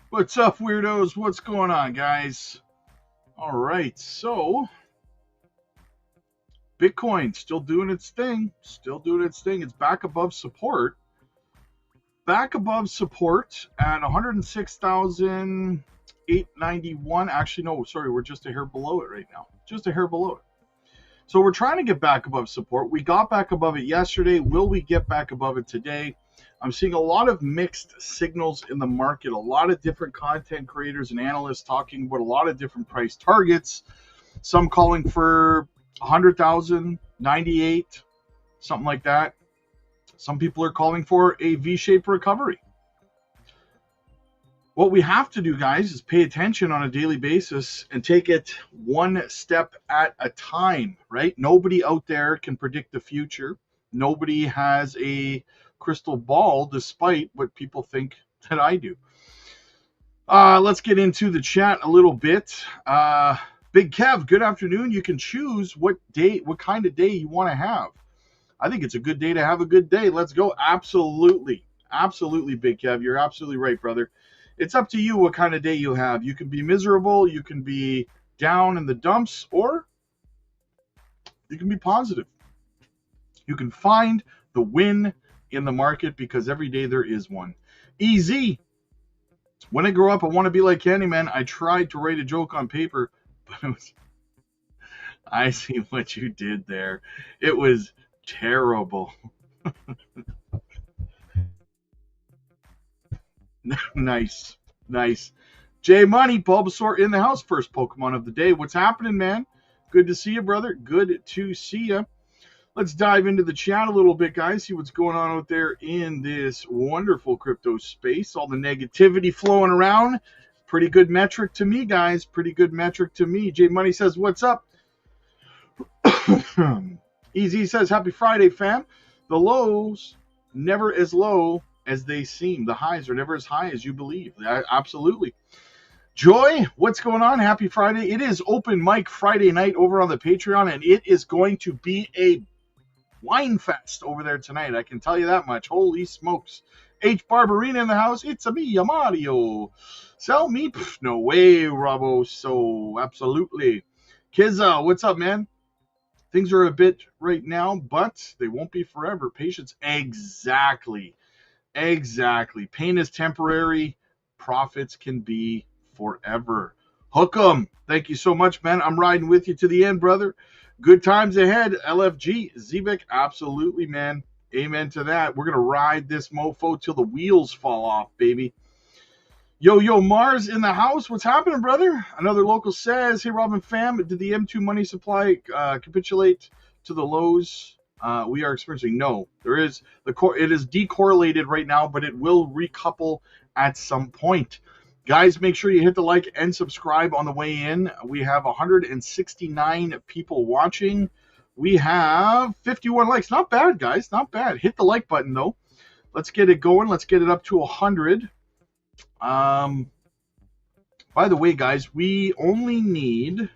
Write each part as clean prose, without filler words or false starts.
What's up, weirdos? What's going on, guys? All right, so Bitcoin still doing its thing. Still doing its thing. It's back above support. Back above support at 106,891. Actually, no, sorry, we're just a hair below it right now. Just a hair below it. So we're trying to get back above support. We got back above it yesterday. Will we get back above it today? I'm seeing a lot of mixed signals in the market, a lot of different content creators and analysts talking about a lot of different price targets. Some calling for 100,000, 98, something like that. Some people are calling for a V-shaped recovery. What we have to do, guys, is pay attention on a daily basis and take it one step at a time, right? Nobody out there can predict the future. Nobody has a crystal ball, despite what people think that I do. Let's get into the chat a little bit. Big Kev, good afternoon. You can choose what kind of day you want to have. I think it's a good day to have a good day. Let's go. Absolutely. Absolutely, Big Kev. You're absolutely right, brother. It's up to you what kind of day you have. You can be miserable, you can be down in the dumps, or you can be positive. You can find the win in the market because every day there is one. Easy. When I grow up, I want to be like Candyman. I tried to write a joke on paper, but it was... I see what you did there. It was terrible. Nice. J Money, Bulbasaur in the house. First Pokemon of the day. What's happening, man? Good to see you, brother. Good to see you. Let's dive into the chat a little bit, guys. See what's going on out there in this wonderful crypto space. All the negativity flowing around. Pretty good metric to me, guys. Pretty good metric to me. J Money says, what's up? Easy says, happy Friday, fam. The lows never as low as they seem. The highs are never as high as you believe. Absolutely. Joy, what's going on? Happy Friday. It is open mic Friday night over on the Patreon, and it is going to be a wine fest over there tonight. I can tell you that much. Holy smokes. H. Barbarina in the house. It's a me, Mario. Sell me? Pff, no way, Robbo. So, absolutely. Kizza, what's up, man? Things are a bit right now, but they won't be forever. Patience. Exactly. Pain is temporary. Profits can be forever. Hook 'em. Thank you so much, man. I'm riding with you to the end, brother. Good times ahead. LFG. Zebek. Absolutely, man. Amen to that. We're going to ride this mofo till the wheels fall off, baby. Yo, Mars in the house. What's happening, brother? Another local says, hey, Robin fam, did the M2 money supply capitulate to the lows we are experiencing? No, there is. It is decorrelated right now, but it will recouple at some point. Guys, make sure you hit the like and subscribe on the way in. We have 169 people watching. We have 51 likes. Not bad, guys. Not bad. Hit the like button, though. Let's get it going. Let's get it up to 100. By the way, guys, we only need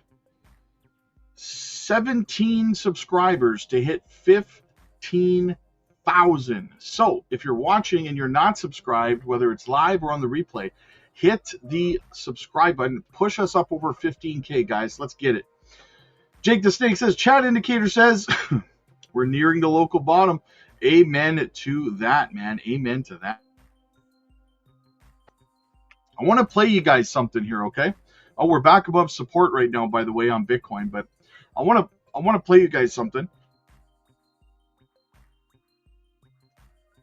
17 subscribers to hit 15,000. So if you're watching and you're not subscribed, whether it's live or on the replay, hit the subscribe button. Push us up over 15K, guys. Let's get it. Jake the Snake says, chat indicator says, we're nearing the local bottom. Amen to that, man. Amen to that. I want to play you guys something here, okay? Oh, we're back above support right now, by the way, on Bitcoin, but I want to play you guys something. I'm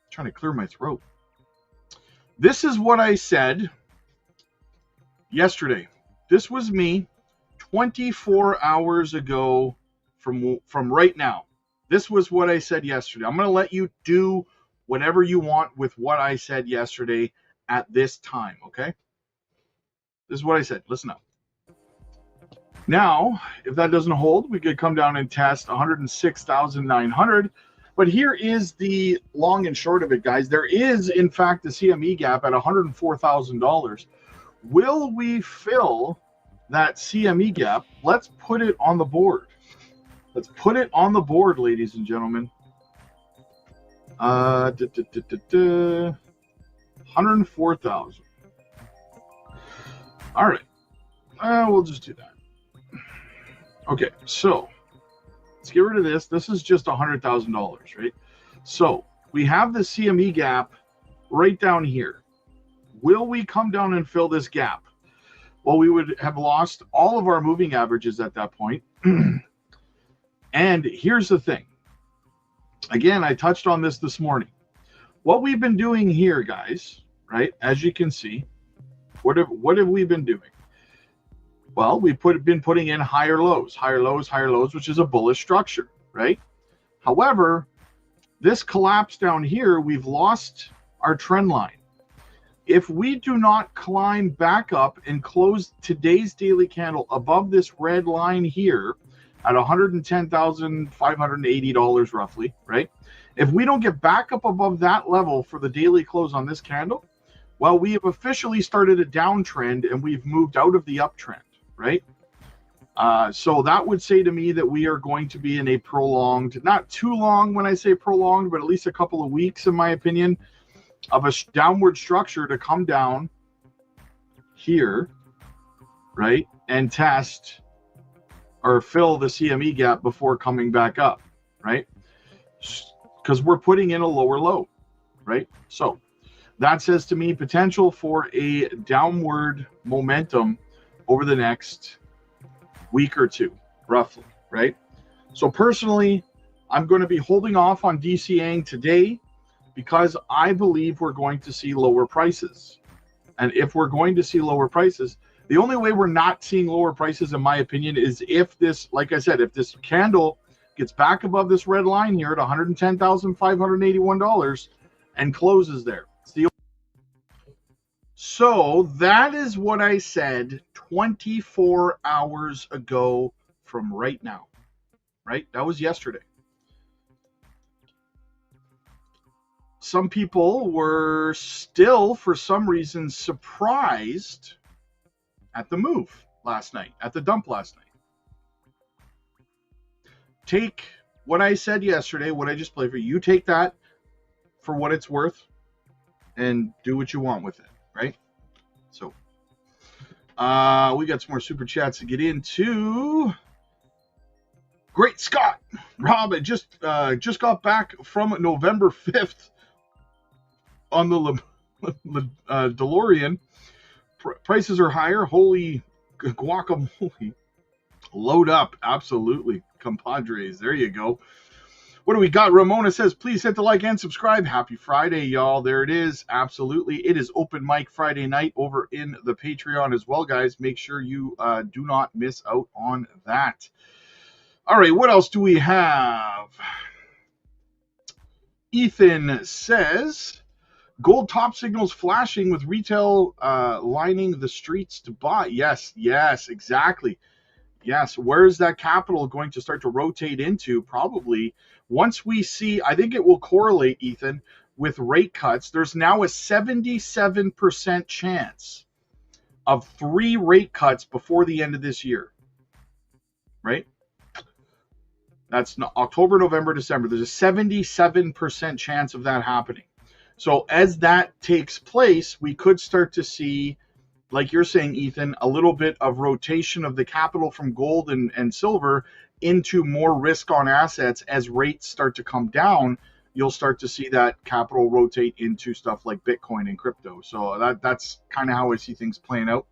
trying to clear my throat. This is what I said yesterday. This was me 24 hours ago from right now. This was what I said yesterday. I'm going to let you do whatever you want with what I said yesterday at this time, okay? This is what I said. Listen up. Now, if that doesn't hold, we could come down and test 106,900. But here is the long and short of it, guys. There is, in fact, a CME gap at $104,000. Will we fill that CME gap? Let's put it on the board. Let's put it on the board, ladies and gentlemen. 104,000. All right. We'll just do that. Okay, so let's get rid of this. This is just $100,000, right? So we have the CME gap right down here. Will we come down and fill this gap? Well, we would have lost all of our moving averages at that point. And here's the thing. Again, I touched on this morning. What we've been doing here, guys, right? As you can see, what have we been doing? Well, we've been putting in higher lows, which is a bullish structure, right? However, this collapse down here, we've lost our trend line. If we do not climb back up and close today's daily candle above this red line here at $110,580 roughly, right? If we don't get back up above that level for the daily close on this candle, well, we have officially started a downtrend and we've moved out of the uptrend, right? So that would say to me that we are going to be in a prolonged, not too long when I say prolonged, but at least a couple of weeks, in my opinion, of a downward structure to come down here, right, and test or fill the CME gap before coming back up, right? Because we're putting in a lower low, right? So that says to me potential for a downward momentum over the next week or two, roughly, right? So personally, I'm going to be holding off on DCAing today because I believe we're going to see lower prices. And if we're going to see lower prices, the only way we're not seeing lower prices, in my opinion, is if this, like I said, if this candle gets back above this red line here at $110,581 and closes there. So that is what I said 24 hours ago from right now, right? That was yesterday. Some people were still, for some reason, surprised at the move last night, at the dump last night. Take what I said yesterday, what I just played for you, take that for what it's worth and do what you want with it, right? So we got some more super chats to get into. Great Scott. Rob, I just got back from November 5th on the DeLorean. Prices are higher. Holy guacamole. Load up. Absolutely. Compadres. There you go. What do we got? Ramona says, please hit the like and subscribe. Happy Friday, y'all. There it is. Absolutely. It is open mic Friday night over in the Patreon as well, guys. Make sure you do not miss out on that. All right. What else do we have? Ethan says, gold top signals flashing with retail lining the streets to buy. Yes, exactly. Yes, where's that capital going to start to rotate into? Probably once we see, I think it will correlate, Ethan, with rate cuts. There's now a 77% chance of 3 rate cuts before the end of this year, right? That's October, November, December. There's a 77% chance of that happening. So as that takes place, we could start to see, like you're saying, Ethan, a little bit of rotation of the capital from gold and silver into more risk on assets. As rates start to come down, you'll start to see that capital rotate into stuff like Bitcoin and crypto. So that's kind of how I see things playing out.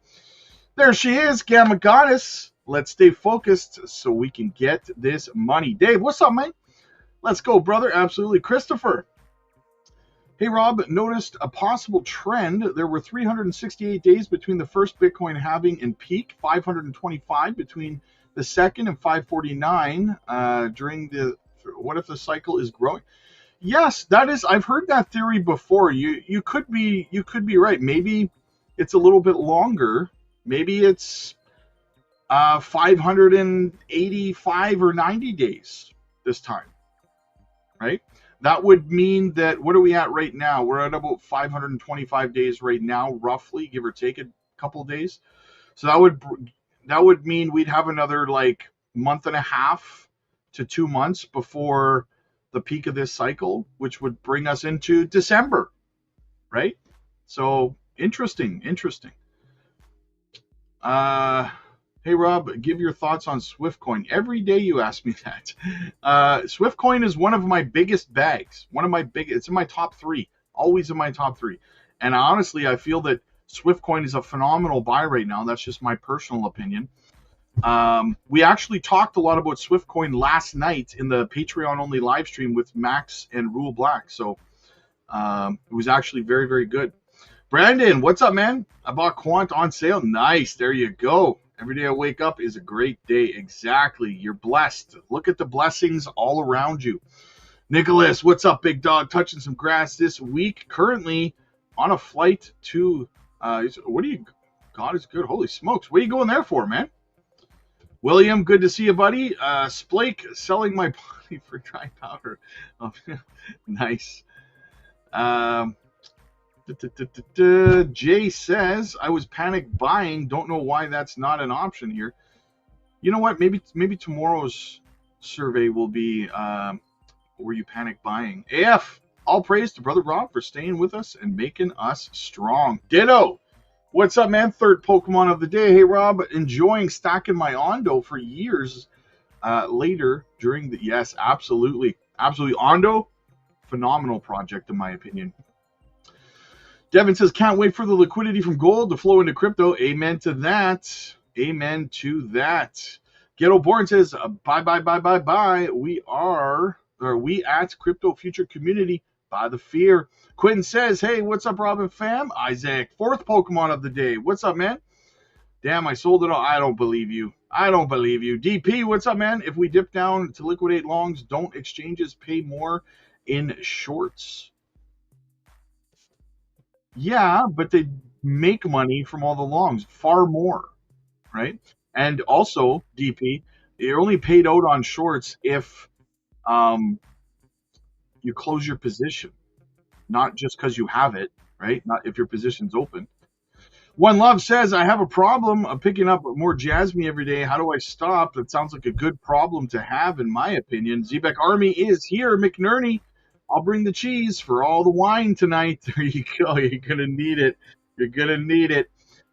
There she is, Gamma Goddess. Let's stay focused so we can get this money. Dave, what's up, man? Let's go, brother. Absolutely. Christopher. Hey, Rob, noticed a possible trend. There were 368 days between the first Bitcoin halving and peak, 525 between the second, and 549 during the, what if the cycle is growing? Yes, that is, I've heard that theory before. You could be right. Maybe it's a little bit longer. Maybe it's 585 or 90 days this time, right? That would mean that, what are we at right now? We're at about 525 days right now, roughly, give or take a couple of days. So that would mean we'd have another like month and a half to 2 months before the peak of this cycle, which would bring us into December, right? So interesting. Hey Rob, give your thoughts on Swiftcoin. Every day you ask me that. Swiftcoin is one of my biggest bags. It's in my top three. Always in my top three. And honestly, I feel that Swiftcoin is a phenomenal buy right now. That's just my personal opinion. We actually talked a lot about Swiftcoin last night in the Patreon only live stream with Max and Rule Black. So it was actually very, very good. Brandon, what's up, man? I bought Quant on sale. Nice. There you go. Every day I wake up is a great day. Exactly. You're blessed. Look at the blessings all around you. Nicholas, what's up, big dog? Touching some grass this week. Currently on a flight to, what do you, God is good. Holy smokes. What are you going there for, man? William, good to see you, buddy. Splake, selling my body for dry powder. Oh, nice. Jay says, I was panic buying. Don't know why that's not an option here. You know what? Maybe tomorrow's survey will be, were you panic buying? AF, all praise to Brother Rob for staying with us and making us strong. Ditto. What's up, man? Third Pokemon of the day. Hey, Rob, enjoying stacking my Ondo for years later during the... Yes, absolutely. Absolutely. Ondo, phenomenal project, in my opinion. Devin says, can't wait for the liquidity from gold to flow into crypto. Amen to that. Amen to that. Ghetto Born says, bye. We at Crypto Future Community by the fear. Quentin says, hey, what's up, Robin fam? Isaac, fourth Pokemon of the day. What's up, man? Damn, I sold it all. I don't believe you. DP, what's up, man? If we dip down to liquidate longs, don't exchanges pay more in shorts? Yeah, but they make money from all the longs, far more, right? And also, DP, you're only paid out on shorts if you close your position, not just because you have it, right? Not if your position's open. One Love says, I have a problem of picking up more Jasmine every day. How do I stop? That sounds like a good problem to have, in my opinion. Zebek Army is here, McNerney. I'll bring the cheese for all the wine tonight. There you go. You're going to need it.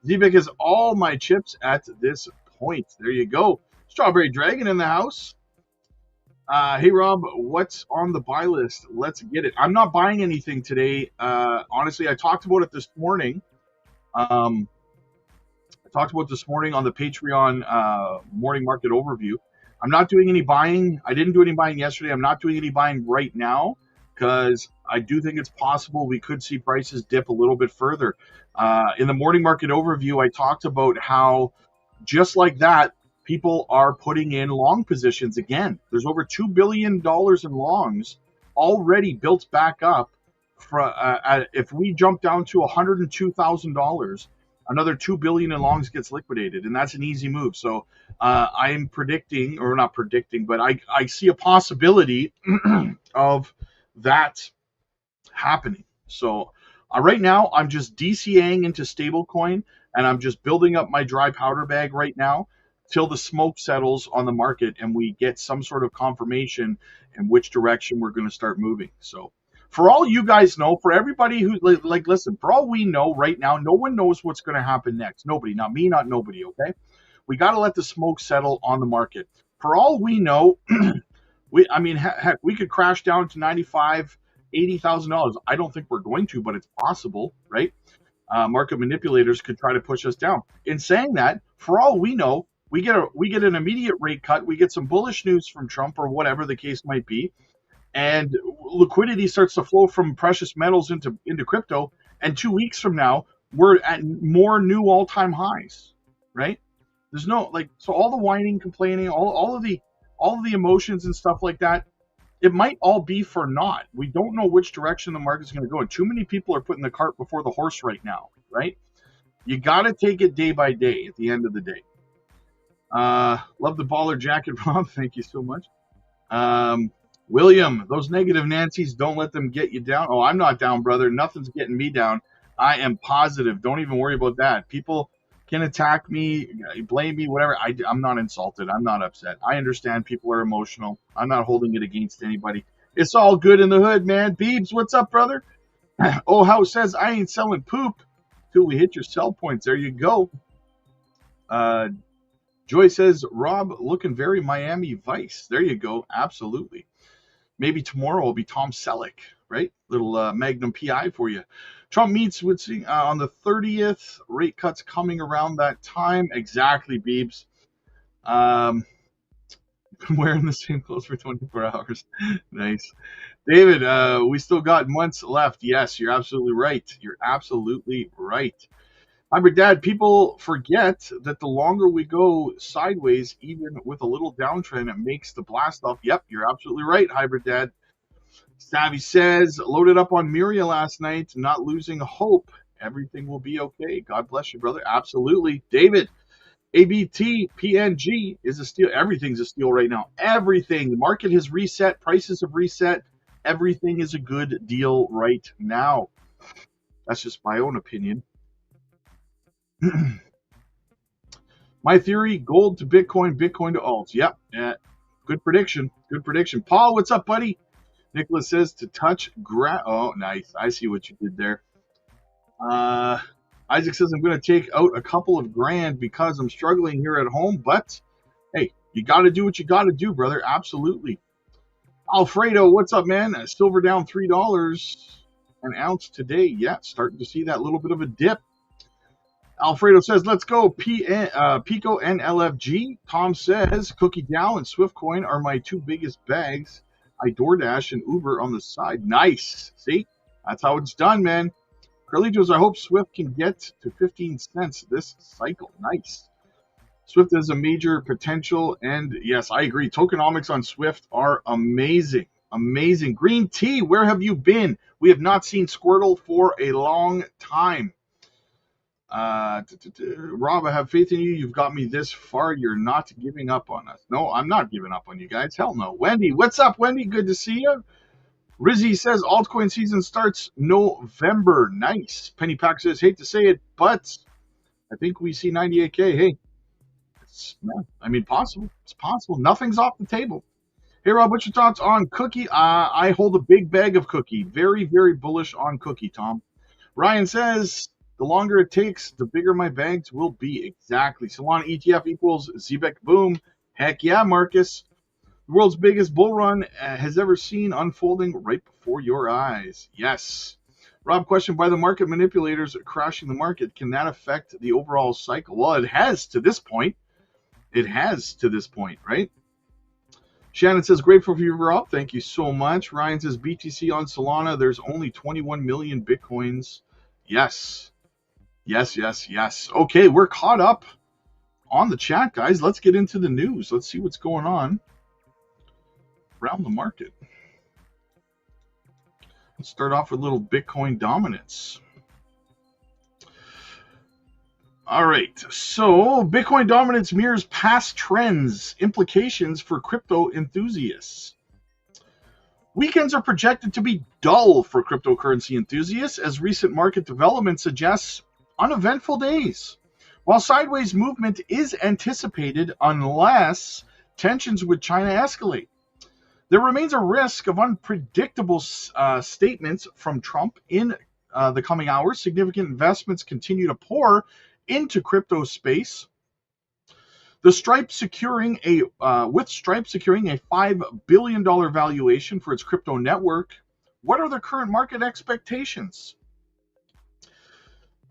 Zebek has all my chips at this point. There you go. Strawberry Dragon in the house. Hey, Rob, what's on the buy list? Let's get it. I'm not buying anything today. Honestly, I talked about it this morning. I talked about this morning on the Patreon morning market overview. I'm not doing any buying. I didn't do any buying yesterday. I'm not doing any buying right now because I do think it's possible we could see prices dip a little bit further. In the morning market overview, I talked about how just like that, people are putting in long positions again. There's over $2 billion in longs already built back up. If we jump down to $102,000, another $2 billion in longs gets liquidated, and that's an easy move. So I'm predicting, or not predicting, but I see a possibility of that happening. So right now, I'm just DCAing into stablecoin, and I'm just building up my dry powder bag right now till the smoke settles on the market and we get some sort of confirmation in which direction we're going to start moving. So for all you guys know, for everybody who, like, listen, for all we know right now, no one knows what's going to happen next. Nobody, not me, not nobody, okay? We got to let the smoke settle on the market. For all we know, heck, we could crash down to $95,000, $80,000. I don't think we're going to, but it's possible, right? Market manipulators could try to push us down. In saying that, for all we know, we get an immediate rate cut. We get some bullish news from Trump or whatever the case might be, and liquidity starts to flow from precious metals into crypto. And 2 weeks from now, we're at more new all-time highs, right? There's no so all the whining, complaining, all of the emotions and stuff like that, it might all be for naught. We don't know which direction the market's going to go, and too many people are putting the cart before the horse right now, right? You got to take it day by day at the end of the day. Love the baller jacket, Rob. Thank you so much. William, those negative Nancys, don't let them get you down. Oh, I'm not down, brother. Nothing's getting me down. I am positive. Don't even worry about that. People can attack me, blame me, whatever. I'm not insulted. I'm not upset. I understand people are emotional. I'm not holding it against anybody. It's all good in the hood, man. Beebs, what's up, brother? Oh, House says, I ain't selling poop till we hit your sell points. There you go. Joy says, Rob looking very Miami Vice. There you go. Absolutely. Maybe tomorrow will be Tom Selleck, right? Little Magnum PI for you. Trump meets with on the 30th. Rate cuts coming around that time. Exactly, Beebs. Wearing the same clothes for 24 hours. Nice. David, we still got months left. Yes, you're absolutely right. You're absolutely right. Hybrid Dad, people forget that the longer we go sideways, even with a little downtrend, it makes the blast off. Yep, you're absolutely right, Hybrid Dad. Savvy says, loaded up on Miria last night, not losing hope. Everything will be okay. God bless you, brother. Absolutely. David, ABT, PNG is a steal. Everything's a steal right now. Everything. The market has reset. Prices have reset. Everything is a good deal right now. That's just my own opinion. My theory, gold to Bitcoin, Bitcoin to alts. Yep. Good prediction. Good prediction. Paul, what's up, buddy? Nicholas says to touch oh, nice. I see what you did there. Isaac says I'm going to take out a couple of grand because I'm struggling here at home, but hey, you got to do what you got to do, brother. Absolutely. Alfredo, what's up, man? Silver down $3 an ounce today. Yeah, starting to see that little bit of a dip. Alfredo says, let's go. Pico and LFG. Tom says, Cookie Dow and Swiftcoin are my two biggest bags. I DoorDash and Uber on the side. Nice. See? That's how it's done, man. Carlitos, I hope Swift can get to 15 cents this cycle. Nice. Swift has a major potential, and yes, I agree. Tokenomics on Swift are amazing. Amazing. Green Tea, where have you been? We have not seen Squirtle for a long time. Rob, I have faith in you. You've got me this far. You're not giving up on us. No, I'm not giving up on you guys. Hell no. Wendy, what's up, Wendy? Good to see you. Rizzy says altcoin season starts November. Nice. Penny Pack says, hate to say it, but I think we see 98K. Hey, possible. It's possible. Nothing's off the table. Hey, Rob, what's your thoughts on Cookie? I hold a big bag of Cookie. Very, very bullish on Cookie, Tom. Ryan says, the longer it takes, the bigger my bags will be. Exactly. Solana ETF equals ZBEC boom. Heck yeah, Marcus. The world's biggest bull run has ever seen unfolding right before your eyes. Yes. Rob, question, by the market manipulators crashing the market, can that affect the overall cycle? Well, it has to this point. It has to this point, right? Shannon says, grateful for you, Rob. Thank you so much. Ryan says, BTC on Solana, there's only 21 million Bitcoins. Yes. Yes, yes, yes. Okay, we're caught up on the chat, guys. Let's get into the news. Let's see what's going on around the market. Let's start off with a little Bitcoin dominance. All right, so Bitcoin dominance mirrors past trends, implications for crypto enthusiasts. Weekends are projected to be dull for cryptocurrency enthusiasts as recent market development suggests uneventful days. While sideways movement is anticipated unless tensions with China escalate. There remains a risk of unpredictable statements from Trump in the coming hours. Significant investments continue to pour into crypto space. With Stripe securing a $5 billion valuation for its crypto network, what are the current market expectations?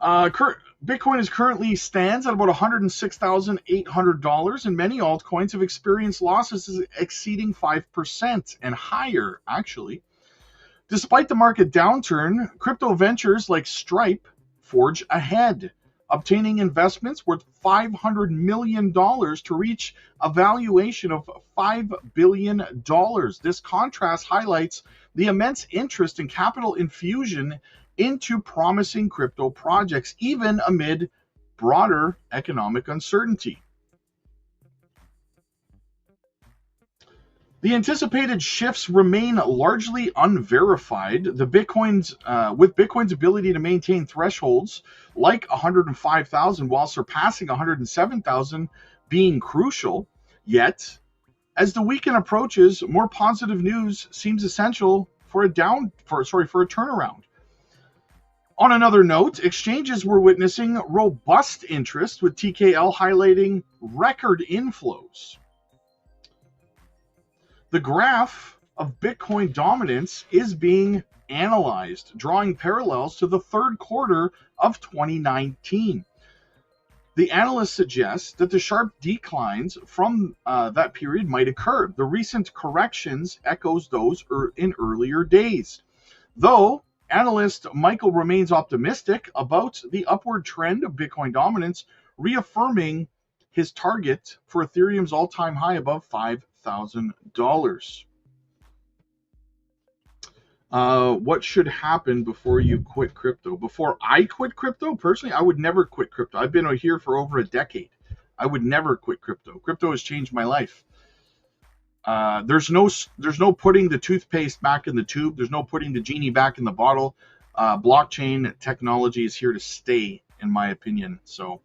Bitcoin is currently stands at about $106,800, and many altcoins have experienced losses exceeding 5% and higher, actually. Despite the market downturn, crypto ventures like Stripe forge ahead, obtaining investments worth $500 million to reach a valuation of $5 billion. This contrast highlights the immense interest and capital infusion into promising crypto projects, even amid broader economic uncertainty. The anticipated shifts remain largely unverified. With Bitcoin's ability to maintain thresholds like 105,000 while surpassing 107,000 being crucial, yet as the weekend approaches, more positive news seems essential for a turnaround. On another note, exchanges were witnessing robust interest, with TKL highlighting record inflows. The graph of Bitcoin dominance is being analyzed, drawing parallels to the third quarter of 2019. The analysts suggest that the sharp declines from that period might occur. The recent corrections echoes those in earlier days. Though analyst Michael remains optimistic about the upward trend of Bitcoin dominance, reaffirming his target for Ethereum's all-time high above $5,000. What should happen before you quit crypto? Before I quit crypto, personally, I would never quit crypto. I've been here for over a decade. I would never quit crypto. Crypto has changed my life. There's no putting the toothpaste back in the tube. There's no putting the genie back in the bottle. Blockchain technology is here to stay, in my opinion. So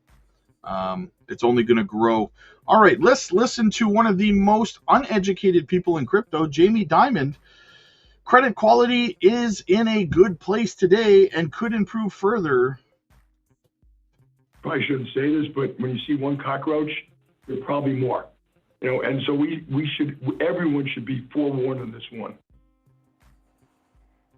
it's only going to grow. All right, let's listen to one of the most uneducated people in crypto, Jamie Dimon. Credit quality is in a good place today and could improve further. Probably shouldn't say this, but when you see one cockroach, there are probably more. And so everyone should be forewarned on this one.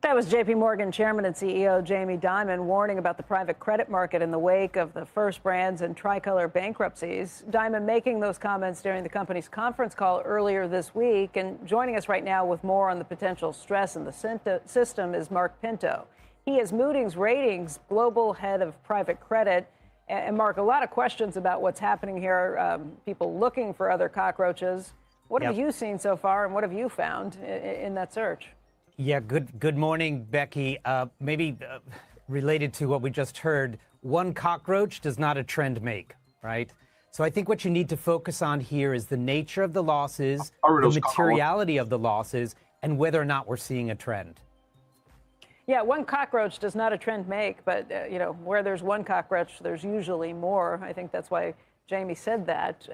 That was JP Morgan Chairman and CEO Jamie Dimon warning about the private credit market in the wake of the First Brands and Tricolor bankruptcies. Dimon making those comments during the company's conference call earlier this week. And joining us right now with more on the potential stress in the system is Mark Pinto. He is Moody's Ratings Global Head of Private Credit. And Mark, a lot of questions about what's happening here, people looking for other cockroaches. What have you seen so far, and what have you found in that search? Yeah, good morning, Becky. Maybe related to what we just heard, one cockroach does not a trend make, right? So I think what you need to focus on here is the nature of the losses, the materiality of the losses, and whether or not we're seeing a trend. Yeah, one cockroach does not a trend make, but where there's one cockroach, there's usually more. I think that's why Jamie said that.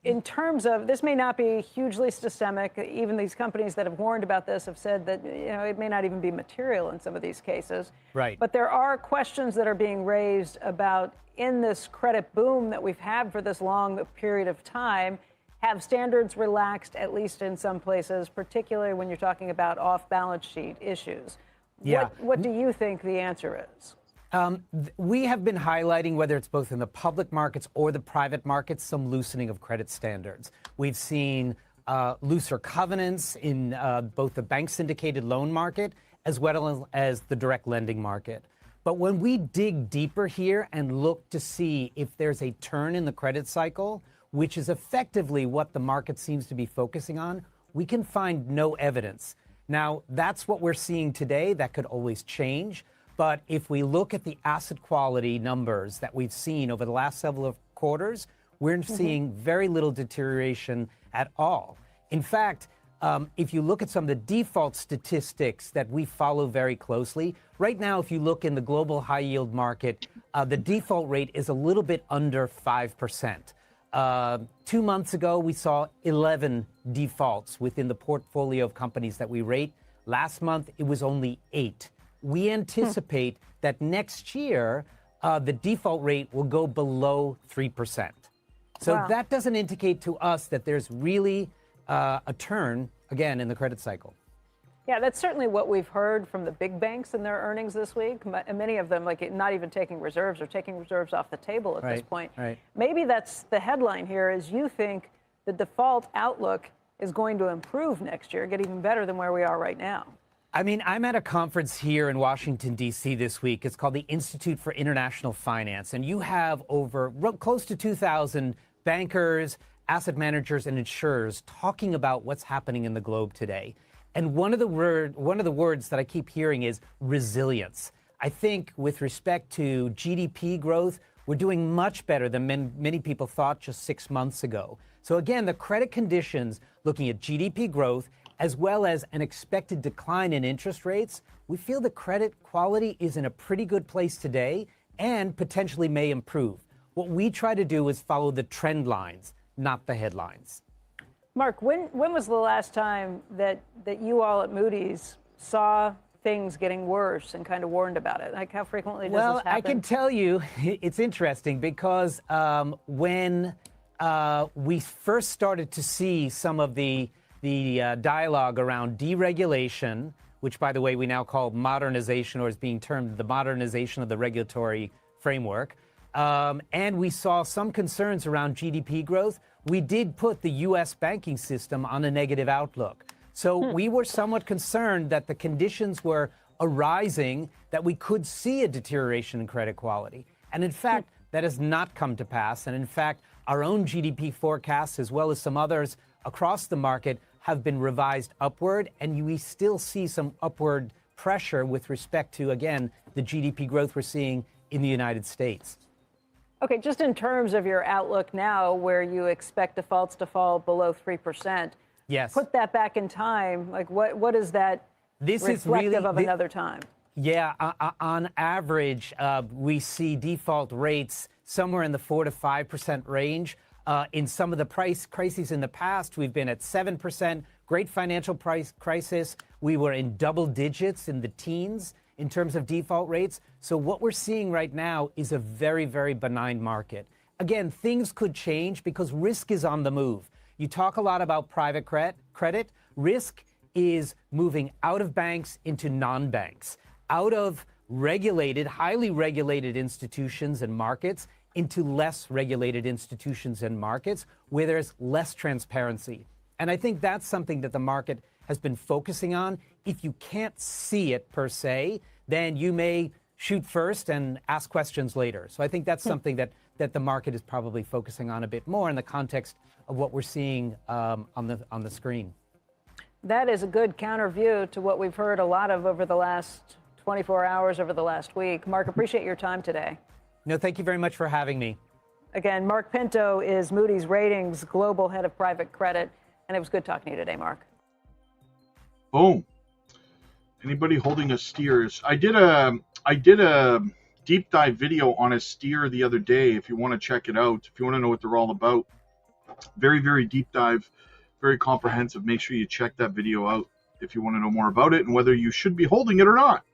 In terms of, this may not be hugely systemic. Even these companies that have warned about this have said that it may not even be material in some of these cases. Right. But there are questions that are being raised about, in this credit boom that we've had for this long period of time, have standards relaxed, at least in some places, particularly when you're talking about off-balance sheet issues. Yeah. What do you think the answer is? We have been highlighting, whether it's both in the public markets or the private markets, some loosening of credit standards. We've seen looser covenants in both the bank syndicated loan market as well as the direct lending market. But when we dig deeper here and look to see if there's a turn in the credit cycle, which is effectively what the market seems to be focusing on, we can find no evidence. Now, that's what we're seeing today. That could always change. But if we look at the asset quality numbers that we've seen over the last several quarters, we're seeing very little deterioration at all. In fact, if you look at some of the default statistics that we follow very closely, right now, if you look in the global high yield market, the default rate is a little bit under 5%. 2 months ago, we saw 11 defaults within the portfolio of companies that we rate. Last month, it was only 8. We anticipate that next year, the default rate will go below 3%. So that doesn't indicate to us that there's really a turn, again, in the credit cycle. Yeah, that's certainly what we've heard from the big banks in their earnings this week. Many of them, like, not even taking reserves or taking reserves off the table at this point. Right. Maybe that's the headline here, is you think the default outlook is going to improve next year, get even better than where we are right now. I mean, I'm at a conference here in Washington, D.C. this week. It's called the Institute for International Finance. And you have close to 2,000 bankers, asset managers, and insurers talking about what's happening in the globe today. And one of the words that I keep hearing is resilience. I think with respect to GDP growth, we're doing much better than many people thought just 6 months ago. So again, the credit conditions, looking at GDP growth, as well as an expected decline in interest rates, we feel the credit quality is in a pretty good place today and potentially may improve. What we try to do is follow the trend lines, not the headlines. Mark, when was the last time that you all at Moody's saw things getting worse and kind of warned about it? Like, how frequently does this happen? Well, I can tell you, it's interesting because when we first started to see some of the dialogue around deregulation, which, by the way, we now call modernization, or is being termed the modernization of the regulatory framework, and we saw some concerns around GDP growth, we did put the U.S. banking system on a negative outlook. So we were somewhat concerned that the conditions were arising, that we could see a deterioration in credit quality. And in fact, that has not come to pass. And in fact, our own GDP forecasts, as well as some others across the market, have been revised upward. And we still see some upward pressure with respect to, again, the GDP growth we're seeing in the United States. Okay, just in terms of your outlook now, where you expect defaults to fall below 3%. Yes. Put that back in time. Like, what is that reflective of another time? Yeah, on average, we see default rates somewhere in the 4 to 5% range. In some of the price crises in the past, we've been at 7%. Great financial crisis, we were in double digits in the teens in terms of default rates. So what we're seeing right now is a very, very benign market. Again, things could change because risk is on the move. You talk a lot about private credit. Risk is moving out of banks into non-banks, out of regulated, highly regulated institutions and markets into less regulated institutions and markets where there's less transparency. And I think that's something that the market has been focusing on. If you can't see it per se, then you may shoot first and ask questions later. So I think that's something that the market is probably focusing on a bit more in the context of what we're seeing on the screen. That is a good counter view to what we've heard a lot of over the last 24 hours, over the last week. Mark, appreciate your time today. No, thank you very much for having me. Again, Mark Pinto is Moody's Ratings Global Head of Private Credit, and it was good talking to you today, Mark. Boom. Anybody holding a steers? I did a deep dive video on a steer the other day. If you want to check it out, if you want to know what they're all about, very, very deep dive, very comprehensive. Make sure you check that video out if you want to know more about it and whether you should be holding it or not.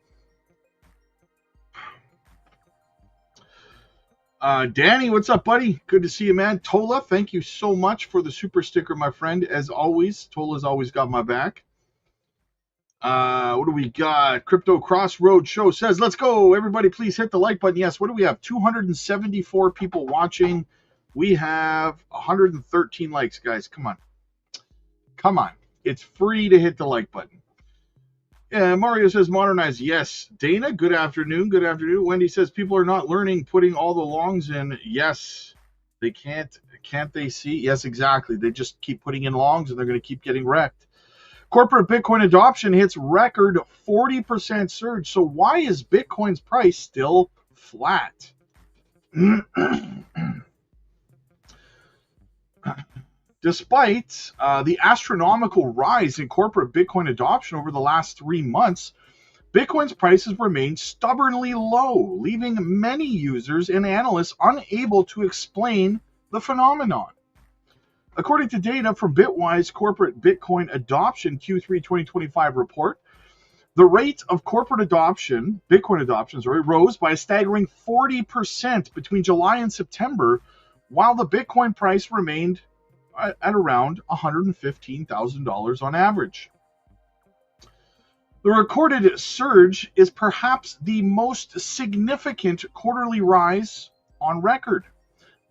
Danny, what's up, buddy? Good to see you, man. Tola, thank you so much for the super sticker, my friend. As always, Tola's always got my back. What do we got? Crypto Crossroad Show says, let's go. Everybody, please hit the like button. Yes, what do we have? 274 people watching. We have 113 likes, guys. Come on. Come on. It's free to hit the like button. Yeah, Mario says modernize. Yes. Dana, good afternoon. Good afternoon. Wendy says people are not learning putting all the longs in. Yes. They can't. Can't they see? Yes, exactly. They just keep putting in longs and they're going to keep getting wrecked. Corporate Bitcoin adoption hits record 40% surge. So why is Bitcoin's price still flat? Despite the astronomical rise in corporate Bitcoin adoption over the last 3 months, Bitcoin's prices remain stubbornly low, leaving many users and analysts unable to explain the phenomenon. According to data from Bitwise Corporate Bitcoin Adoption Q3 2025 report, the rate of corporate adoption, Bitcoin adoption, rose by a staggering 40% between July and September, while the Bitcoin price remained at around $115,000 on average. The recorded surge is perhaps the most significant quarterly rise on record,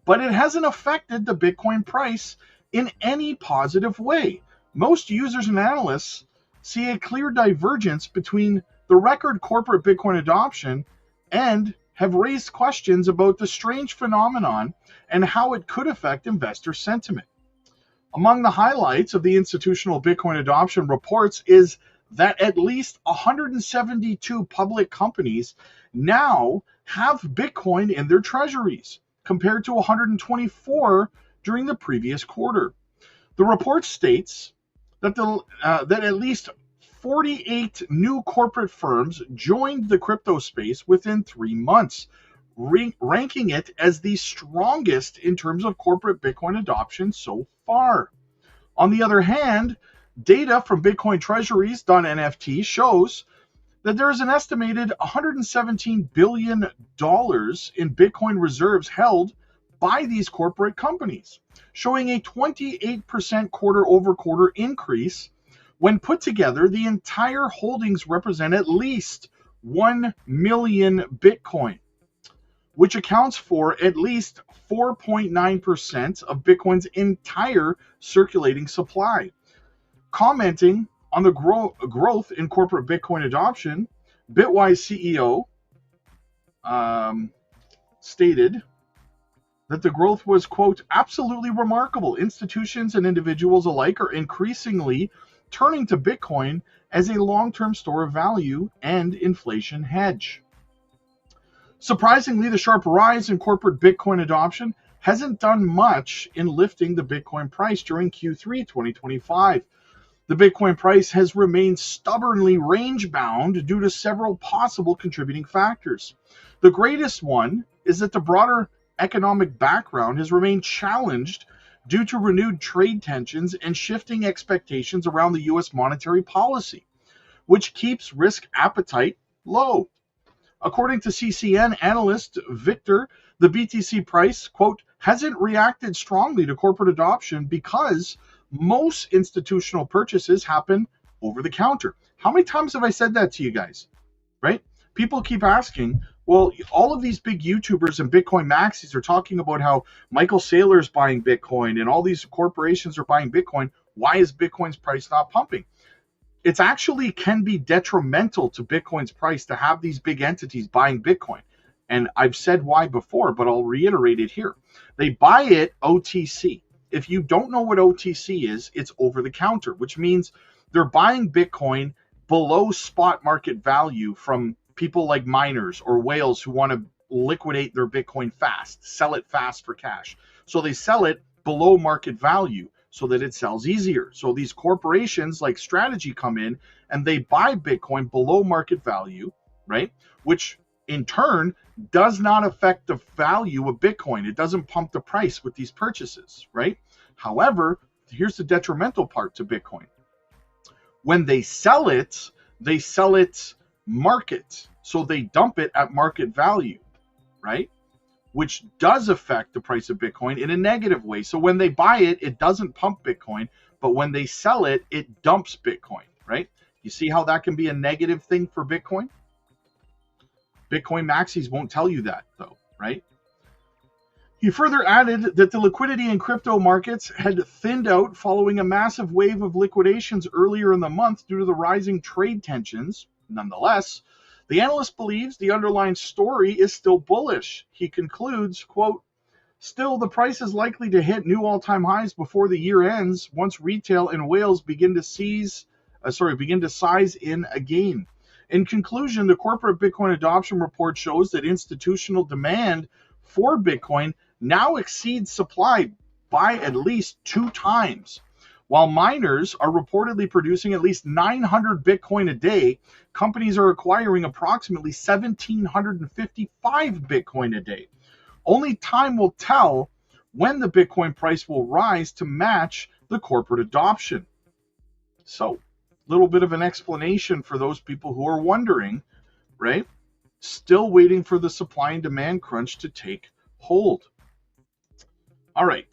but it hasn't affected the Bitcoin price in any positive way. Most users and analysts see a clear divergence between the record corporate Bitcoin adoption and have raised questions about the strange phenomenon and how it could affect investor sentiment. Among the highlights of the institutional Bitcoin adoption reports is that at least 172 public companies now have Bitcoin in their treasuries, compared to 124 during the previous quarter. The report states that that at least 48 new corporate firms joined the crypto space within 3 months, ranking it as the strongest in terms of corporate Bitcoin adoption so far. On the other hand, data from Bitcoin Treasuries.nft shows that there is an estimated $117 billion in Bitcoin reserves held by these corporate companies, showing a 28% quarter-over-quarter increase. When put together, the entire holdings represent at least 1 million Bitcoin, which accounts for at least 4.9% of Bitcoin's entire circulating supply. Commenting on the growth in corporate Bitcoin adoption, Bitwise CEO stated that the growth was, quote, absolutely remarkable. Institutions and individuals alike are increasingly turning to Bitcoin as a long-term store of value and inflation hedge. Surprisingly, the sharp rise in corporate Bitcoin adoption hasn't done much in lifting the Bitcoin price during Q3 2025. The Bitcoin price has remained stubbornly range-bound due to several possible contributing factors. The greatest one is that the broader economic background has remained challenged due to renewed trade tensions and shifting expectations around the U.S. monetary policy, which keeps risk appetite low. According to CCN analyst Victor, the BTC price, quote, hasn't reacted strongly to corporate adoption because most institutional purchases happen over the counter. How many times have I said that to you guys? Right? People keep asking, well, all of these big YouTubers and Bitcoin maxis are talking about how Michael Saylor's buying Bitcoin and all these corporations are buying Bitcoin. Why is Bitcoin's price not pumping? It's actually can be detrimental to Bitcoin's price to have these big entities buying Bitcoin. And I've said why before, but I'll reiterate it here. They buy it OTC. If you don't know what OTC is, it's over the counter, which means they're buying Bitcoin below spot market value from people like miners or whales who want to liquidate their Bitcoin fast, sell it fast for cash. So they sell it below market value so that it sells easier. So these corporations like Strategy come in and they buy Bitcoin below market value, right? Which in turn does not affect the value of Bitcoin. It doesn't pump the price with these purchases, right? However, here's the detrimental part to Bitcoin. When they sell it market. So they dump it at market value, right? Which does affect the price of Bitcoin in a negative way. So when they buy it, it doesn't pump Bitcoin, but when they sell it, it dumps Bitcoin, right? You see how that can be a negative thing for Bitcoin? Bitcoin maxis won't tell you that though, right? He further added that the liquidity in crypto markets had thinned out following a massive wave of liquidations earlier in the month due to the rising trade tensions. Nonetheless, the analyst believes the underlying story is still bullish. He concludes, quote, still, the price is likely to hit new all-time highs before the year ends once retail and whales begin to size in again. In conclusion, the corporate Bitcoin adoption report shows that institutional demand for Bitcoin now exceeds supply by at least 2 times. While miners are reportedly producing at least 900 Bitcoin a day, companies are acquiring approximately 1,755 Bitcoin a day. Only time will tell when the Bitcoin price will rise to match the corporate adoption. So, a little bit of an explanation for those people who are wondering, right? Still waiting for the supply and demand crunch to take hold. All right.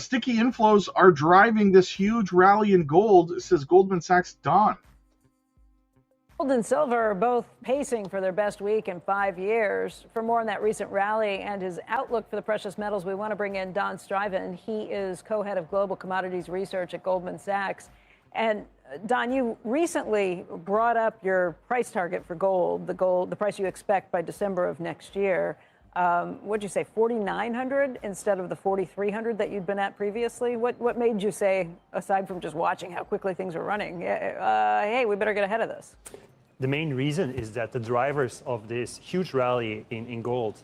Sticky inflows are driving this huge rally in gold, says Goldman Sachs' Don. Gold and silver are both pacing for their best week in 5 years. For more on that recent rally and his outlook for the precious metals, we want to bring in Don Striven. He is co-head of global commodities research at Goldman Sachs. And Don, you recently brought up your price target for gold, the price you expect by December of next year. What'd you say, 4,900 instead of the 4,300 that you'd been at previously? What made you say, aside from just watching how quickly things are running, hey, we better get ahead of this? The main reason is that the drivers of this huge rally in gold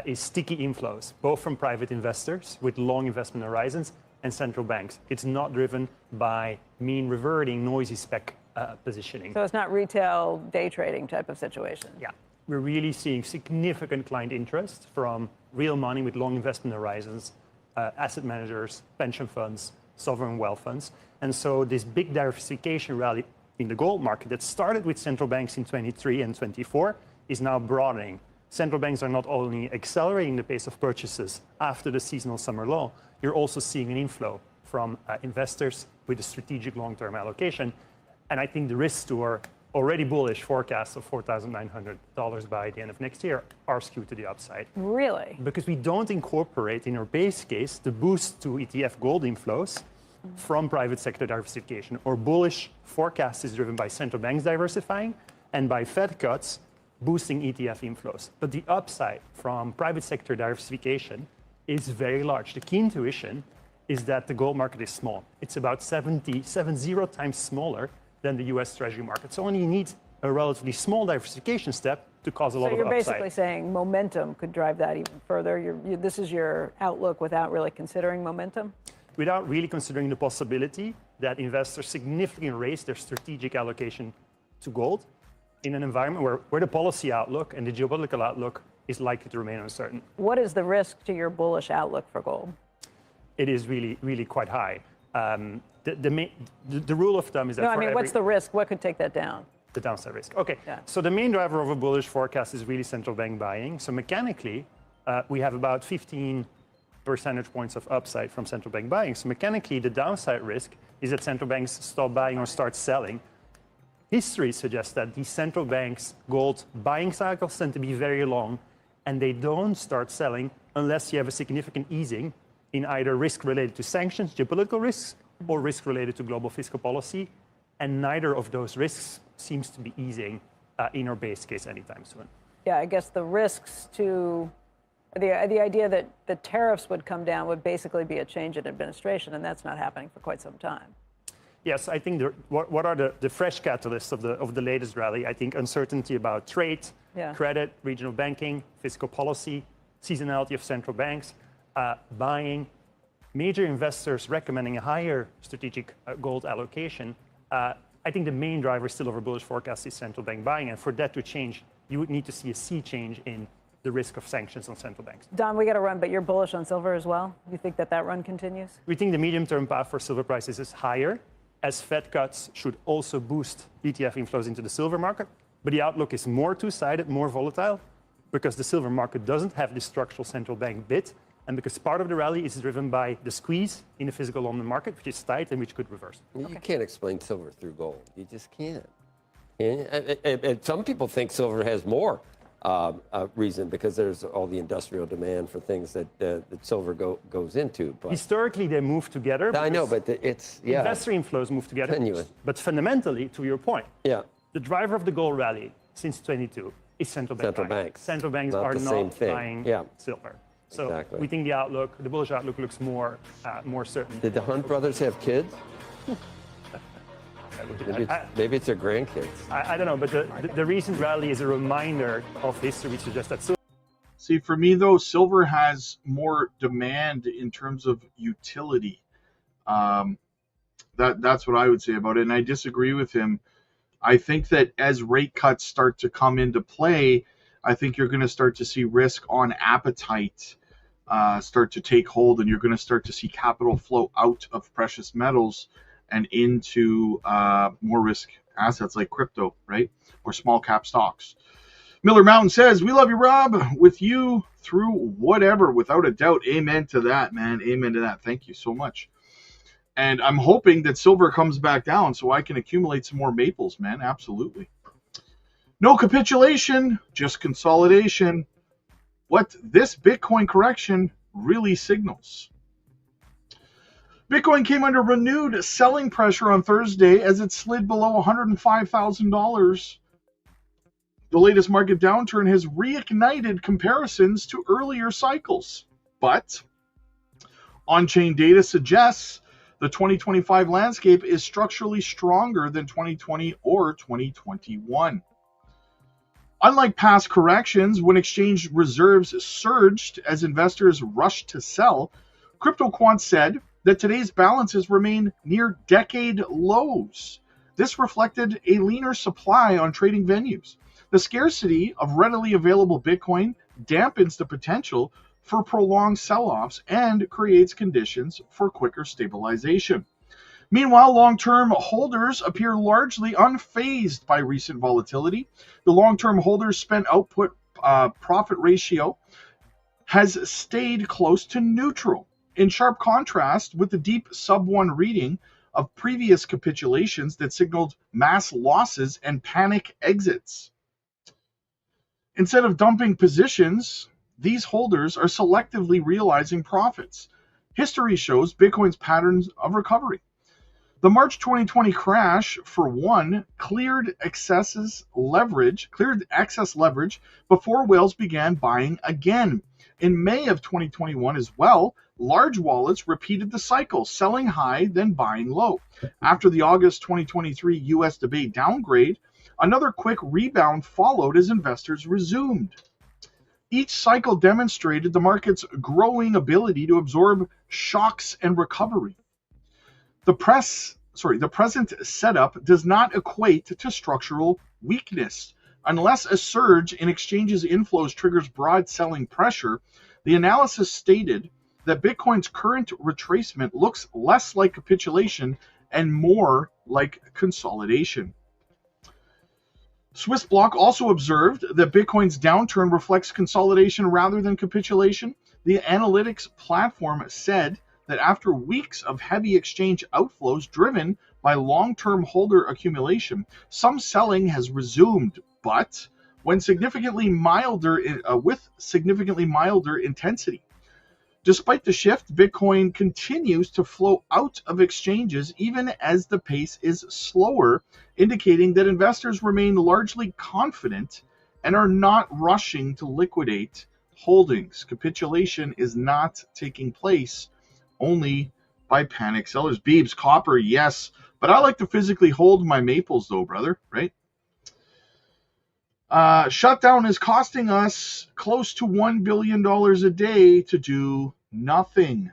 is sticky inflows, both from private investors with long investment horizons and central banks. It's not driven by mean reverting, noisy spec positioning. So it's not retail day trading type of situation? Yeah. We're really seeing significant client interest from real money with long investment horizons, asset managers, pension funds, sovereign wealth funds. And so this big diversification rally in the gold market that started with central banks in 23 and 24 is now broadening. Central banks are not only accelerating the pace of purchases after the seasonal summer low, you're also seeing an inflow from investors with a strategic long-term allocation. And I think the risks to our already bullish forecast of $4,900 by the end of next year are skewed to the upside. Really? Because we don't incorporate in our base case the boost to ETF gold inflows from private sector diversification. Our bullish forecast is driven by central banks diversifying and by Fed cuts boosting ETF inflows. But the upside from private sector diversification is very large. The key intuition is that the gold market is small. It's about 70 times smaller than the US Treasury market. So only you need a relatively small diversification step to cause a lot of upside. So you're basically saying momentum could drive that even further. This is your outlook without really considering momentum? Without really considering the possibility that investors significantly raise their strategic allocation to gold in an environment where the policy outlook and the geopolitical outlook is likely to remain uncertain. What is the risk to your bullish outlook for gold? It is really, really quite high. The rule of thumb is that what's the risk? What could take that down? The downside risk. Okay, yeah. So the main driver of a bullish forecast is really central bank buying. So mechanically, we have about 15 percentage points of upside from central bank buying. So mechanically, the downside risk is that central banks stop buying or start selling. History suggests that these central banks' gold buying cycles tend to be very long, and they don't start selling unless you have a significant easing in either risk related to sanctions, geopolitical risks, or risk related to global fiscal policy. And neither of those risks seems to be easing in our base case anytime soon. Yeah, I guess the risks to the idea that the tariffs would come down would basically be a change in administration, and that's not happening for quite some time. Yes, I think what are the fresh catalysts of the latest rally? I think uncertainty about trade, credit, regional banking, fiscal policy, seasonality of central banks, buying, major investors recommending a higher strategic gold allocation. I think the main driver still of our bullish forecast is central bank buying, and for that to change, you would need to see a sea change in the risk of sanctions on central banks. Don, we got to run, but you're bullish on silver as well? You think that run continues? We think the medium-term path for silver prices is higher, as Fed cuts should also boost ETF inflows into the silver market. But the outlook is more two-sided, more volatile, because the silver market doesn't have this structural central bank bid, and because part of the rally is driven by the squeeze in the physical London market, which is tight and which could reverse. You can't explain silver through gold. You just can't. And some people think silver has more reason because there's all the industrial demand for things that silver goes into. But historically, they move together. I know, but it's investor inflows move together. Genuine. But fundamentally, to your point, the driver of the gold rally since 22 is central banks. Central banks are not buying silver. So we think the bullish outlook looks more certain. Did the Hunt brothers have kids? Maybe it's their grandkids. I don't know, but the recent rally is a reminder of history which suggests that silver. See, for me, though, silver has more demand in terms of utility. That's what I would say about it, and I disagree with him. I think that as rate cuts start to come into play, I think you're going to start to see risk on appetite start to take hold, and you're going to start to see capital flow out of precious metals and into more risk assets like crypto, right? Or small cap stocks. Miller Mountain says, we love you, Rob, with you through whatever, without a doubt. Amen to that, man. Amen to that. Thank you so much. And I'm hoping that silver comes back down so I can accumulate some more maples, man. Absolutely. No capitulation, just consolidation. What this Bitcoin correction really signals. Bitcoin came under renewed selling pressure on Thursday as it slid below $105,000. The latest market downturn has reignited comparisons to earlier cycles. But on-chain data suggests the 2025 landscape is structurally stronger than 2020 or 2021. Unlike past corrections, when exchange reserves surged as investors rushed to sell, CryptoQuant said that today's balances remain near decade lows. This reflected a leaner supply on trading venues. The scarcity of readily available Bitcoin dampens the potential for prolonged sell-offs and creates conditions for quicker stabilization. Meanwhile, long-term holders appear largely unfazed by recent volatility. The long-term holders spent output profit ratio has stayed close to neutral, in sharp contrast with the deep sub-1 reading of previous capitulations that signaled mass losses and panic exits. Instead of dumping positions, these holders are selectively realizing profits. History shows Bitcoin's patterns of recovery. The March 2020 crash, for one, cleared excess leverage before whales began buying again. In May of 2021 as well, large wallets repeated the cycle, selling high, then buying low. After the August 2023 US debate downgrade, another quick rebound followed as investors resumed. Each cycle demonstrated the market's growing ability to absorb shocks and recovery. The present setup does not equate to structural weakness. Unless a surge in exchanges inflows triggers broad selling pressure, the analysis stated that Bitcoin's current retracement looks less like capitulation and more like consolidation. Swissblock also observed that Bitcoin's downturn reflects consolidation rather than capitulation. The analytics platform said that after weeks of heavy exchange outflows driven by long-term holder accumulation, some selling has resumed, but with significantly milder intensity. Despite the shift, Bitcoin continues to flow out of exchanges even as the pace is slower, indicating that investors remain largely confident and are not rushing to liquidate holdings. Capitulation is not taking place only by panic sellers. Beebs, copper, yes, but I like to physically hold my maples though, brother, right? Shutdown is costing us close to $1 billion a day to do nothing.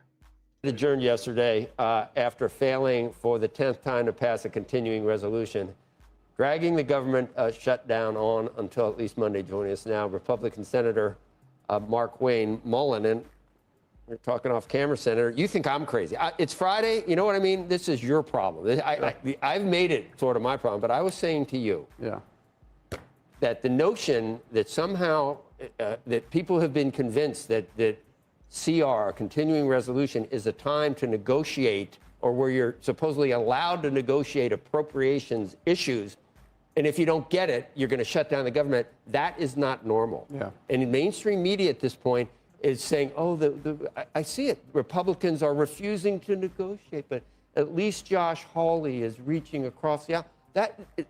Adjourned yesterday after failing for the 10th time to pass a continuing resolution, dragging the government shutdown on until at least Monday. Joining us now, Republican Senator Mark Wayne Mullen. And we're talking off camera, Senator. You think I'm crazy. It's Friday. You know what I mean? This is your problem. I've made it sort of my problem. But I was saying to you that the notion that somehow that people have been convinced that CR, continuing resolution, is a time to negotiate, or where you're supposedly allowed to negotiate appropriations issues, and if you don't get it, you're going to shut down the government. That is not normal. And mainstream media at this point is saying, oh, I see it. Republicans are refusing to negotiate, but at least Josh Hawley is reaching across the aisle.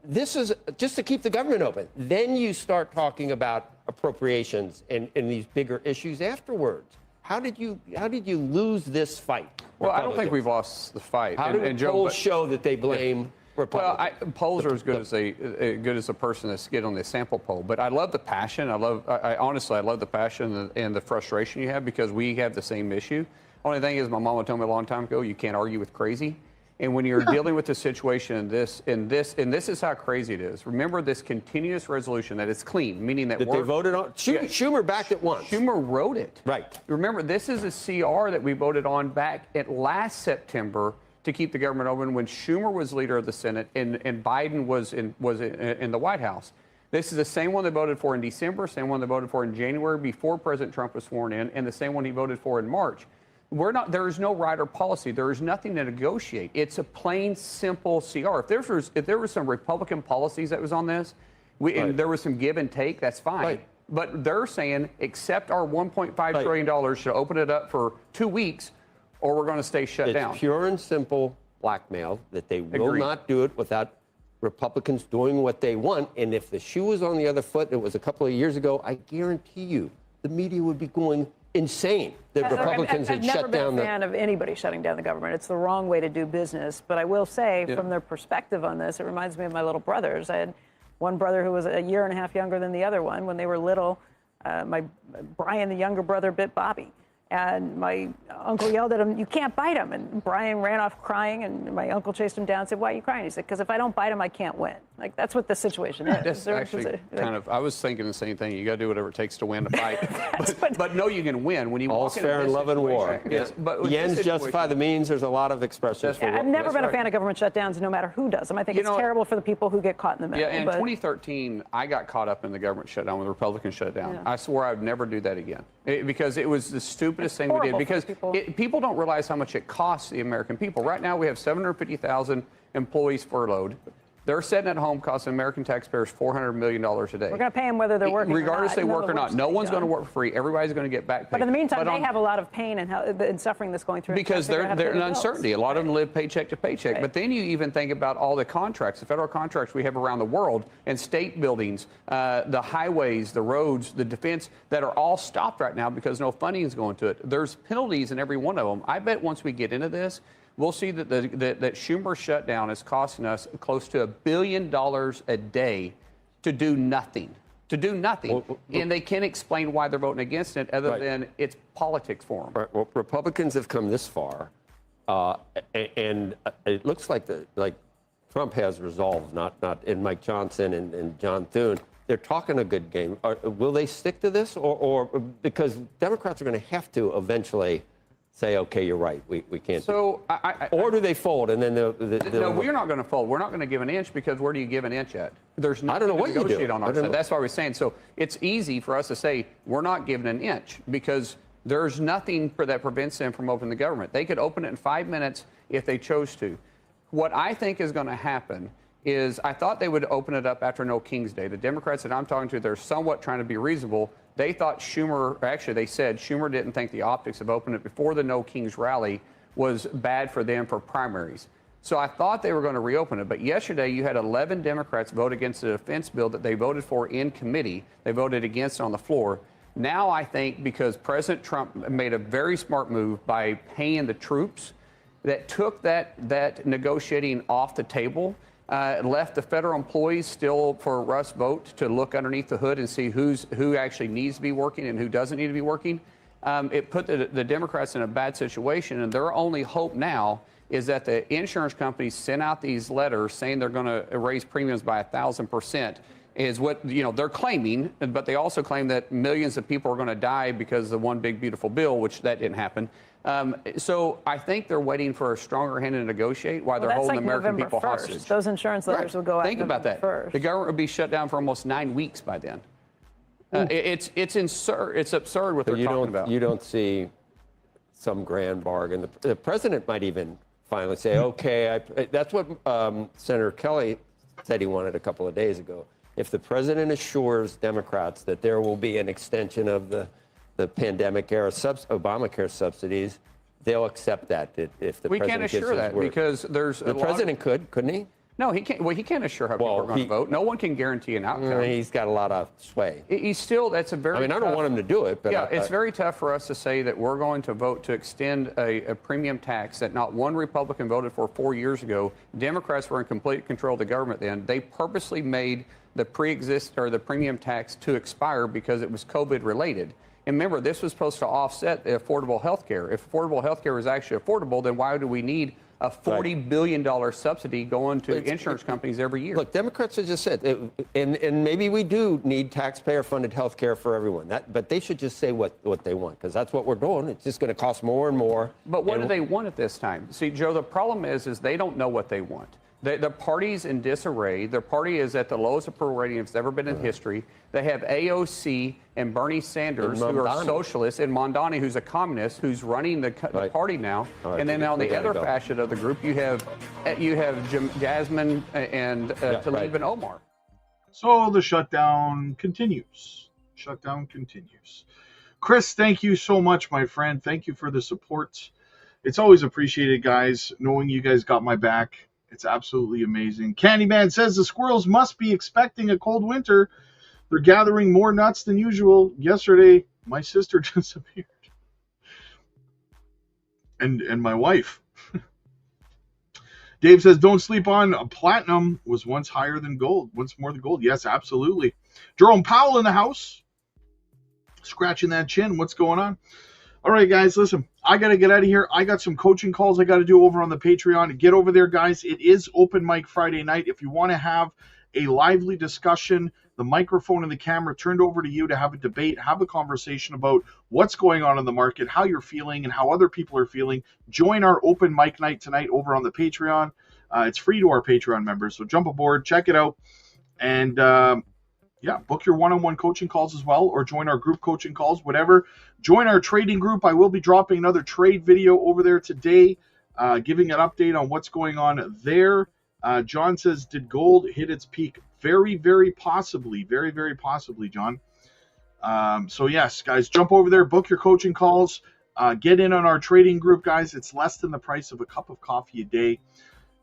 This is just to keep the government open. Then you start talking about appropriations and these bigger issues afterwards. How did you lose this fight? Well, I don't think we've lost the fight. How did polls show that they blame Republicans? Well, polls are as good as a person that's get on the sample poll. But I love the passion. Honestly, I love the passion and the frustration you have, because we have the same issue. Only thing is, my mama told me a long time ago, you can't argue with crazy. And when you're dealing with the situation and this is how crazy it is. Remember this continuous resolution that is clean, meaning that they voted on. Schumer backed it once. Schumer wrote it. Right. Remember, this is a CR that we voted on back at last September to keep the government open when Schumer was leader of the Senate and Biden was in the White House. This is the same one they voted for in December, same one they voted for in January before President Trump was sworn in, and the same one he voted for in March. There is no right or policy. There is nothing to negotiate. It's a plain, simple CR. If there was some Republican policies that was on this, and there was some give and take, that's fine. Right. But they're saying, accept our $1.5 trillion to open it up for 2 weeks, or we're going to stay shut down. It's pure and simple blackmail that they will not do it without Republicans doing what they want. And if the shoe was on the other foot, it was a couple of years ago, I guarantee you the media would be going insane that Republicans had shut down. I've never been a fan of anybody shutting down the government. It's the wrong way to do business. But I will say, from their perspective on this, it reminds me of my little brothers. I had one brother who was a year and a half younger than the other one. When they were little, Brian, the younger brother, bit Bobby. And my uncle yelled at him, "You can't bite him." And Brian ran off crying, and my uncle chased him down and said, "Why are you crying?" He said, "Because if I don't bite him, I can't win." Like, that's what the situation is. That's actually kind of, I was thinking the same thing. You got to do whatever it takes to win the fight. but know you can win when you All's walk into fair in this love and war. situation. Yes, but with The this ends situation- justify the means. There's a lot of expressions. Yeah, I've never been a fan of government shutdowns, no matter who does them. I think it's terrible for the people who get caught in the middle. Yeah, in 2013, I got caught up in the government shutdown when the Republicans shut down. Yeah. I swore I would never do that again because it was the stupidest thing we did. horrible Because for people. people don't realize how much it costs the American people. Right now, we have 750,000 employees furloughed. They're sitting at home costing American taxpayers $400 million a day. We're going to pay them whether they're working regardless or not. they work or not. No one's going to work for free. Everybody's going to get back pay. But in the meantime, they have a lot of pain and suffering that's going through. Because they're in uncertainty. A lot of them live paycheck to paycheck. Right. But then you even think about all the contracts, the federal contracts we have around the world, and state buildings, the highways, the roads, the defense, that are all stopped right now because no funding is going to it. There's penalties in every one of them. I bet once we get into this, we'll see that that Schumer's shutdown is costing us close to $1 billion a day to do nothing. To do nothing. And they can't explain why they're voting against it other than it's politics for them. Right. Well, Republicans have come this far, and it looks like Trump has resolve, and Mike Johnson and John Thune. They're talking a good game. Will they stick to this, or because Democrats are going to have to eventually say, okay, you're right, we can't. So, or do they fold and then they'll no, we're not going to fold. We're not going to give an inch because where do you give an inch at? There's nothing I don't know what to negotiate you do. on our side. That's why we're saying. So it's easy for us to say we're not giving an inch because there's nothing that prevents them from opening the government. They could open it in 5 minutes if they chose to. What I think is going to happen is I thought they would open it up after No King's Day. The Democrats that I'm talking to, they're somewhat trying to be reasonable. They thought they said Schumer didn't think the optics of opening it before the No Kings rally was bad for them for primaries. So I thought they were going to reopen it. But yesterday you had 11 Democrats vote against the defense bill that they voted for in committee. They voted against it on the floor. Now I think because President Trump made a very smart move by paying the troops that took that negotiating off the table, left the federal employees still for a Russ vote to look underneath the hood and see who actually needs to be working and who doesn't need to be working. It put the Democrats in a bad situation, and their only hope now is that the insurance companies sent out these letters saying they're going to raise premiums by 1,000%. Is what they're claiming, but they also claim that millions of people are going to die because of the one big beautiful bill, which that didn't happen. So I think they're waiting for a stronger hand to negotiate while they're holding the American people hostage. Those insurance letters will go out. Think about that. The government will be shut down for almost 9 weeks by then. It's absurd what they're talking about. You don't see some grand bargain. The president might even finally say, okay, that's what Senator Kelly said he wanted a couple of days ago. If the president assures Democrats that there will be an extension of the pandemic era Obamacare subsidies, they'll accept that if the we president can't assure that because there's the president couldn't he? No, he can't. Well, he can't assure how people are going to vote. No one can guarantee an outcome. He's got a lot of sway. He's still. That's a very. I don't want him to do it, but yeah, it's very tough for us to say that we're going to vote to extend a premium tax that not one Republican voted for 4 years ago. Democrats were in complete control of the government then. They purposely made the the premium tax to expire because it was COVID related. And remember, this was supposed to offset the affordable health care. If affordable health care is actually affordable, then why do we need a $40 billion subsidy going to insurance companies every year? Look, Democrats have just said, and maybe we do need taxpayer-funded health care for everyone. But they should just say what they want, because that's what we're doing. It's just going to cost more and more. But what do they want at this time? See, Joe, the problem is they don't know what they want. The party's in disarray. Their party is at the lowest approval rating it's ever been in history. They have AOC and Bernie Sanders, who are socialists, and Mondani, who's a communist, who's running the party now. And then on the other facet of the group, you have Jasmine and Tlaib and Omar. So the shutdown continues. Chris, thank you so much, my friend. Thank you for the support. It's always appreciated, guys, knowing you guys got my back. It's absolutely amazing. Candyman says the squirrels must be expecting a cold winter. They're gathering more nuts than usual. Yesterday, my sister disappeared. And my wife. Dave says, don't sleep on platinum was once higher than gold. Once more than gold. Yes, absolutely. Jerome Powell in the house. Scratching that chin. What's going on? All right, guys, listen, I got to get out of here. I got some coaching calls I got to do over on the Patreon. Get over there, guys. It is Open Mic Friday night. If you want to have a lively discussion, the microphone and the camera turned over to you to have a debate, have a conversation about what's going on in the market, how you're feeling, and how other people are feeling. Join our open mic night tonight over on the Patreon. It's free to our Patreon members, so jump aboard, check it out, and yeah, book your one-on-one coaching calls as well, or join our group coaching calls, whatever. Join our trading group. I will be dropping another trade video over there today, giving an update on what's going on there. John says, did gold hit its peak? Very, very possibly. Very, very possibly, John. So yes, guys, jump over there, book your coaching calls, get in on our trading group, guys. It's less than the price of a cup of coffee a day.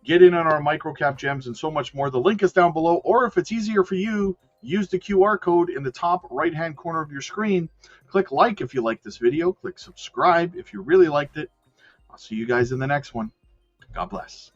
Get in on our microcap gems and so much more. The link is down below, or if it's easier for you, use the QR code in the top right-hand corner of your screen. Click like if you like this video. Click subscribe if you really liked it. I'll see you guys in the next one. God bless.